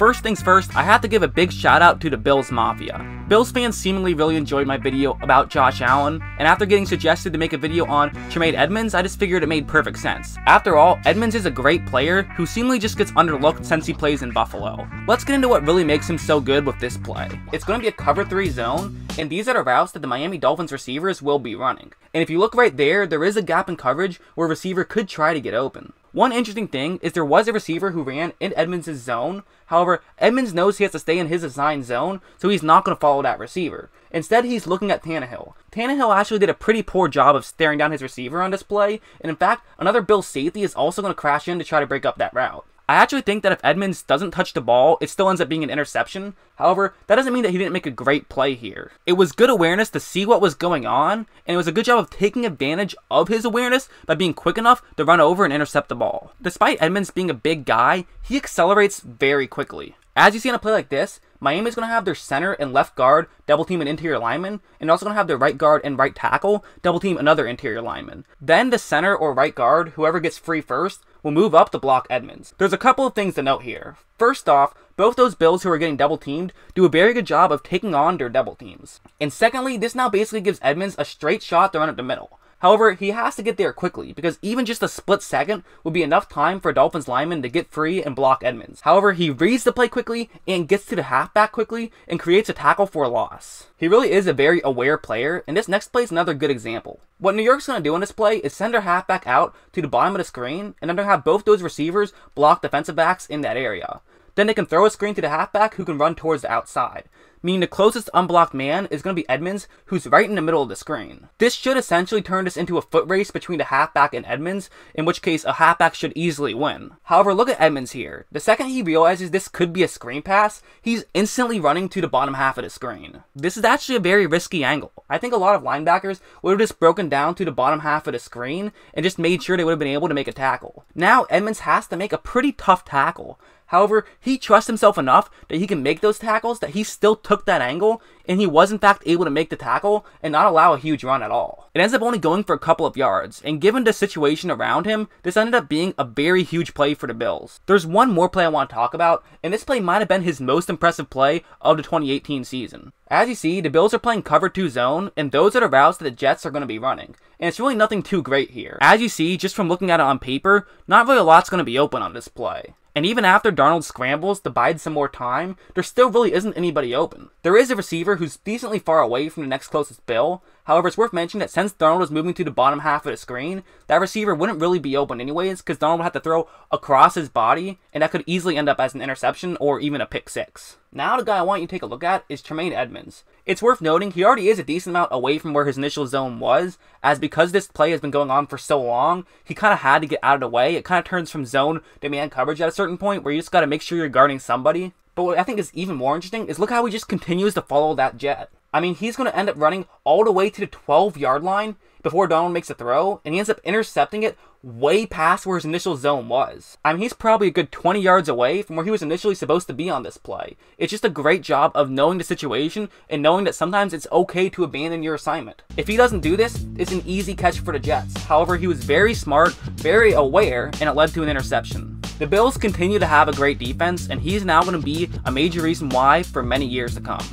First things first, I have to give a big shout out to the Bills Mafia. Bills fans seemingly really enjoyed my video about Josh Allen, and after getting suggested to make a video on Tremaine Edmunds, I just figured it made perfect sense. After all, Edmunds is a great player who seemingly just gets underlooked since he plays in Buffalo. Let's get into what really makes him so good with this play. It's going to be a cover 3 zone, and these are the routes that the Miami Dolphins receivers will be running. And if you look right there is a gap in coverage where a receiver could try to get open. One interesting thing is there was a receiver who ran in Edmunds' zone. However, Edmunds knows he has to stay in his assigned zone, so he's not going to follow that receiver. Instead, he's looking at Tannehill. Tannehill actually did a pretty poor job of staring down his receiver on this play, and in fact, another Bills safety is also going to crash in to try to break up that route. I actually think that if Edmunds doesn't touch the ball, it still ends up being an interception. However, that doesn't mean that he didn't make a great play here. It was good awareness to see what was going on, and it was a good job of taking advantage of his awareness by being quick enough to run over and intercept the ball. Despite Edmunds being a big guy, he accelerates very quickly. As you see in a play like this, Miami's going to have their center and left guard double team an interior lineman, and also going to have their right guard and right tackle double team another interior lineman. Then the center or right guard, whoever gets free first, will move up to block Edmunds. There's a couple of things to note here. First off, both those Bills who are getting double teamed do a very good job of taking on their double teams. And secondly, this now basically gives Edmunds a straight shot to run up the middle. However, he has to get there quickly, because even just a split second would be enough time for a Dolphins lineman to get free and block Edmunds. However, he reads the play quickly and gets to the halfback quickly and creates a tackle for a loss. He really is a very aware player, and this next play is another good example. What New York's going to do in this play is send their halfback out to the bottom of the screen, and then they'll have both those receivers block defensive backs in that area. Then they can throw a screen to the halfback who can run towards the outside, meaning the closest unblocked man is going to be Edmunds, who's right in the middle of the screen. This should essentially turn this into a foot race between the halfback and Edmunds, in which case a halfback should easily win. However, look at Edmunds here. The second he realizes this could be a screen pass, he's instantly running to the bottom half of the screen. This is actually a very risky angle. I think a lot of linebackers would have just broken down to the bottom half of the screen and just made sure they would have been able to make a tackle. Now Edmunds has to make a pretty tough tackle. However, he trusts himself enough that he can make those tackles, that he still took that angle, and he was in fact able to make the tackle and not allow a huge run at all. It ends up only going for a couple of yards, and given the situation around him, this ended up being a very huge play for the Bills. There's one more play I want to talk about, and this play might have been his most impressive play of the 2018 season. As you see, the Bills are playing cover 2 zone, and those are the routes that the Jets are going to be running. And it's really nothing too great here. As you see, just from looking at it on paper, not really a lot's going to be open on this play. And even after Darnold scrambles to bide some more time, there still really isn't anybody open. There is a receiver who's decently far away from the next closest Bill. However, it's worth mentioning that since Darnold is moving to the bottom half of the screen, that receiver wouldn't really be open anyways, because Darnold would have to throw across his body, and that could easily end up as an interception or even a pick 6. Now the guy I want you to take a look at is Tremaine Edmunds. It's worth noting he already is a decent amount away from where his initial zone was, as because this play has been going on for so long, he kind of had to get out of the way. It kind of turns from zone to man coverage at a certain point where you just got to make sure you're guarding somebody. But what I think is even more interesting is look how he just continues to follow that jet. I mean, he's going to end up running all the way to the 12-yard line before Donald makes a throw, and he ends up intercepting it way past where his initial zone was. I mean, he's probably a good 20 yards away from where he was initially supposed to be on this play. It's just a great job of knowing the situation and knowing that sometimes it's okay to abandon your assignment. If he doesn't do this, it's an easy catch for the Jets. However, he was very smart, very aware, and it led to an interception. The Bills continue to have a great defense, and he's now going to be a major reason why for many years to come.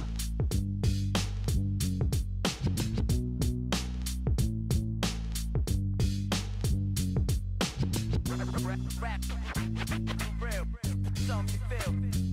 Rap, for real, something you feel.